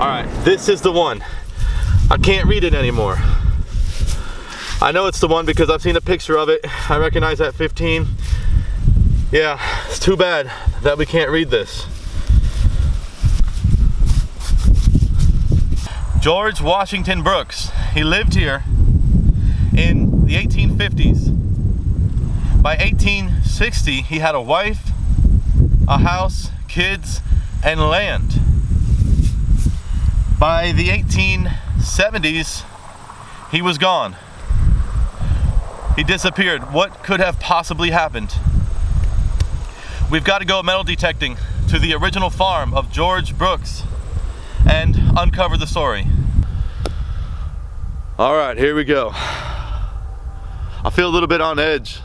Alright, this is the one. I can't read it anymore. I know it's the one because I've seen a picture of it. I recognize that 15. Yeah, it's too bad that we can't read this. George Washington Brooks. He lived here in the 1850s. By 1860, he had a wife, a house, kids, and land. By the 1870s, he was gone. He disappeared. What could have possibly happened? We've got to go metal detecting to the original farm of George Brooks and uncover the story. All right, here we go. I feel a little bit on edge.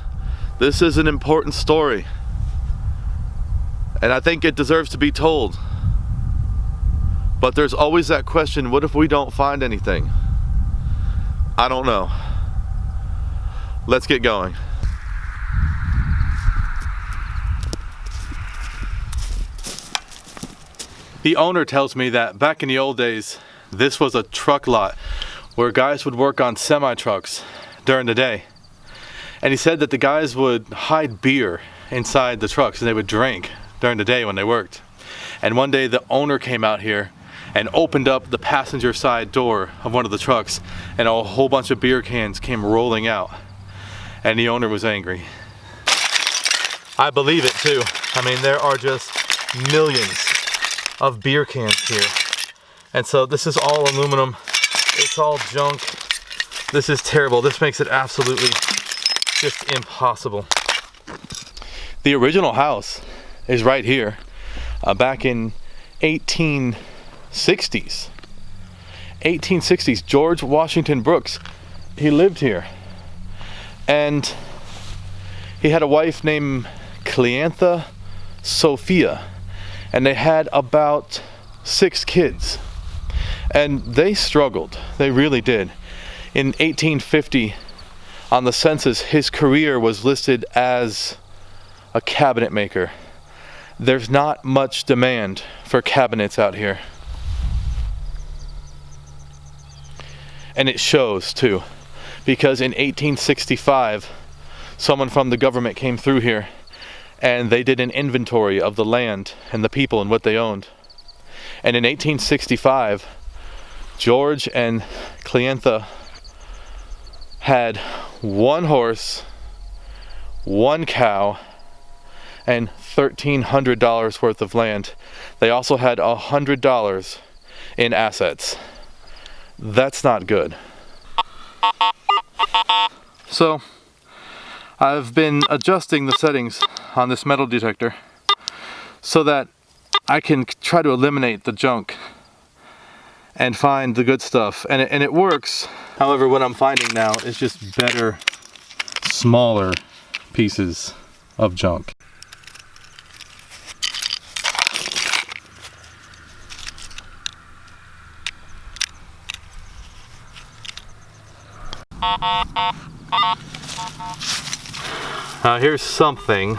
This is an important story, and I think it deserves to be told. But there's always that question, what if we don't find anything? I don't know. Let's get going. The owner tells me that back in the old days, this was a truck lot where guys would work on semi-trucks during the day. And he said that the guys would hide beer inside the trucks and they would drink during the day when they worked. And one day the owner came out here and opened up the passenger side door of one of the trucks, and a whole bunch of beer cans came rolling out, and the owner was angry. I believe it too. I mean, there are just millions of beer cans here, and so this is all aluminum. It's all junk. This is terrible. This makes it absolutely just impossible. The original house is right here, back in 1860s. George Washington Brooks, he lived here, and he had a wife named Cleantha Sophia, and they had about 6 kids, and they struggled. They really did. In 1850, on the census, his career was listed as a cabinet maker. There's not much demand for cabinets out here. And it shows too, because in 1865, someone from the government came through here and they did an inventory of the land and the people and what they owned. And in 1865, George and Cleantha had 1 horse, 1 cow, and $1,300 worth of land. They also had $100 in assets. That's not good. So I've been adjusting the settings on this metal detector so that I can try to eliminate the junk and find the good stuff, and it works. However, what I'm finding now is just better, smaller pieces of junk. Now here's something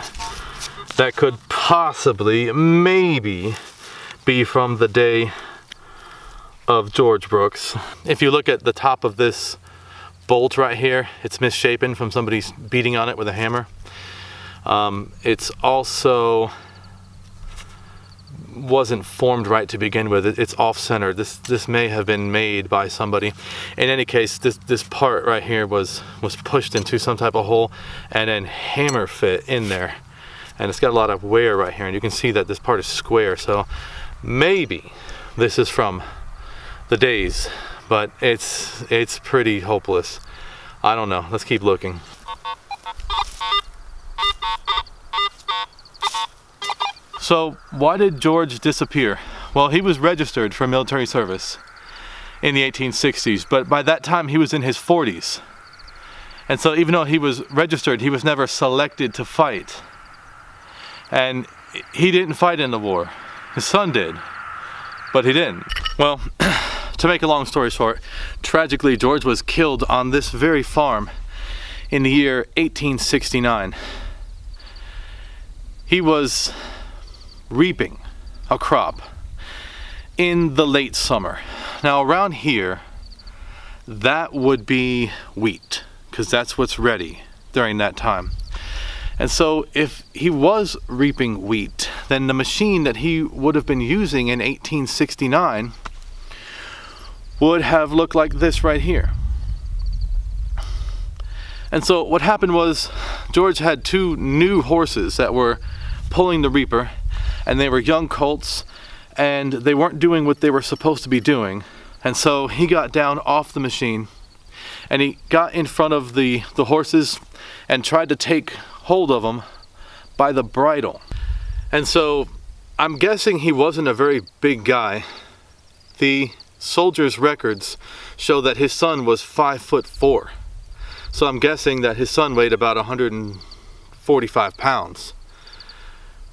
that could possibly, maybe, be from the day of George Brooks. If you look at the top of this bolt right here, it's misshapen from somebody beating on it with a hammer. It's also wasn't formed right to begin with. It's off-centered. This may have been made by somebody. In any case, this part right here was pushed into some type of hole and then hammer fit in there, and it's got a lot of wear right here, and you can see that this part is square. So maybe this is from the days, but it's pretty hopeless. I don't know. Let's keep looking. So why did George disappear? Well, he was registered for military service in the 1860s, but by that time he was in his 40s. And so even though he was registered, he was never selected to fight. And he didn't fight in the war. His son did, but he didn't. Well, to make a long story short, tragically George was killed on this very farm in the year 1869. He was reaping a crop, in the late summer. Now around here, that would be wheat, because that's what's ready during that time. And so if he was reaping wheat, then the machine that he would have been using in 1869 would have looked like this right here. And so what happened was George had two new horses that were pulling the reaper, and they were young colts, and they weren't doing what they were supposed to be doing. And so he got down off the machine and he got in front of the horses and tried to take hold of them by the bridle. And so I'm guessing he wasn't a very big guy. The soldiers' records show that his son was 5'4". So I'm guessing that his son weighed about 145 pounds.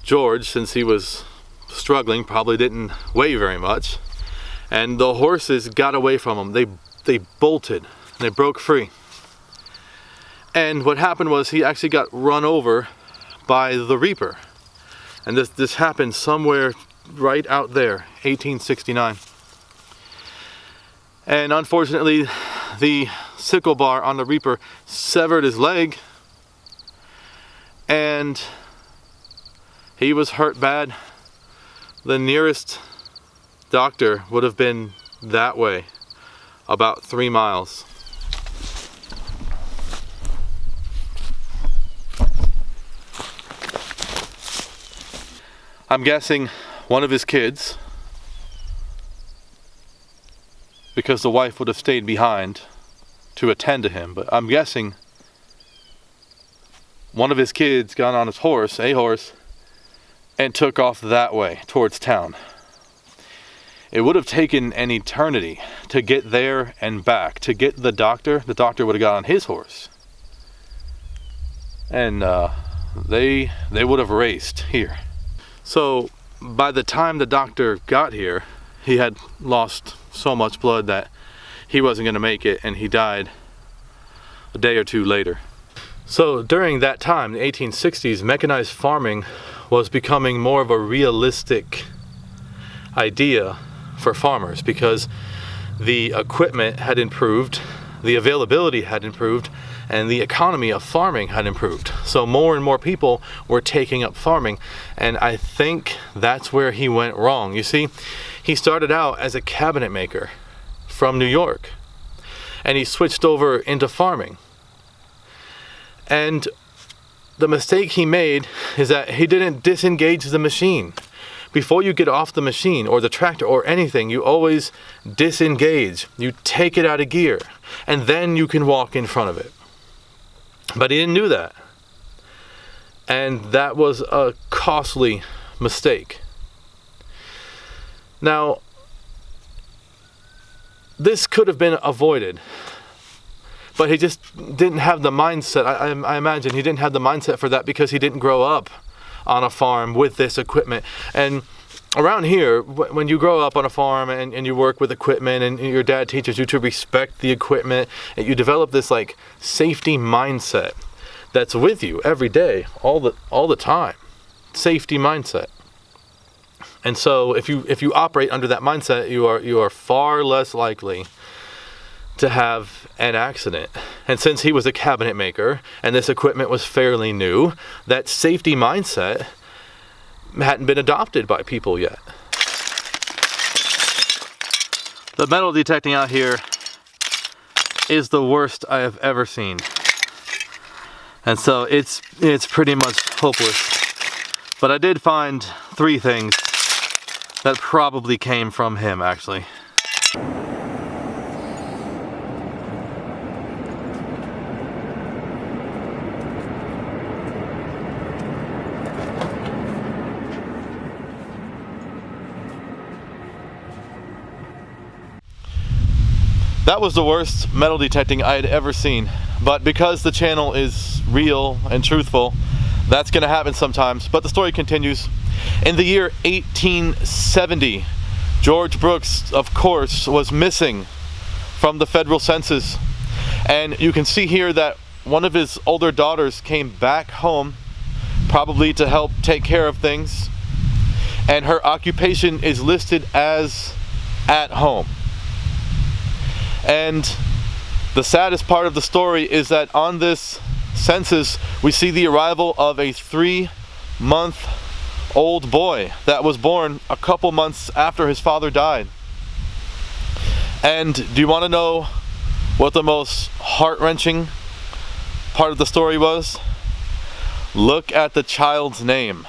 George, since he was struggling, probably didn't weigh very much. And the horses got away from him. They bolted. They broke free. And what happened was he actually got run over by the reaper. And this happened somewhere right out there, 1869. And unfortunately, the sickle bar on the reaper severed his leg, and he was hurt bad. The nearest doctor would have been that way, about 3 miles. I'm guessing one of his kids, because the wife would have stayed behind to attend to him, but I'm guessing one of his kids got on his horse, a horse, and took off that way towards town. It would have taken an eternity to get there and back. To get the doctor would have got on his horse. And they would have raced here. So by the time the doctor got here, he had lost so much blood that he wasn't going to make it, and he died a day or two later. So during that time, the 1860s, mechanized farming was becoming more of a realistic idea for farmers, because the equipment had improved, the availability had improved, and the economy of farming had improved. So more and more people were taking up farming, and I think that's where he went wrong. You see, he started out as a cabinet maker from New York, and he switched over into farming. And the mistake he made is that he didn't disengage the machine. Before you get off the machine or the tractor or anything, you always disengage. You take it out of gear, and then you can walk in front of it. But he didn't do that. And that was a costly mistake. Now, this could have been avoided, but he just didn't have the mindset. I imagine he didn't have the mindset for that, because he didn't grow up on a farm with this equipment. And around here, when you grow up on a farm and you work with equipment, and your dad teaches you to respect the equipment, and you develop this like safety mindset that's with you every day, all the time. Safety mindset. And so if you operate under that mindset, you are far less likely to have an accident. And since he was a cabinet maker and this equipment was fairly new, that safety mindset hadn't been adopted by people yet. The metal detecting out here is the worst I have ever seen. And so it's pretty much hopeless. But I did find 3 things that probably came from him, actually. That was the worst metal detecting I had ever seen. But because the channel is real and truthful, that's going to happen sometimes. But the story continues. In the year 1870, George Brooks, of course, was missing from the federal census. And you can see here that one of his older daughters came back home, probably to help take care of things. And her occupation is listed as at home. And the saddest part of the story is that on this census we see the arrival of a 3-month-old boy that was born a couple months after his father died. And do you want to know what the most heart-wrenching part of the story was? Look at the child's name.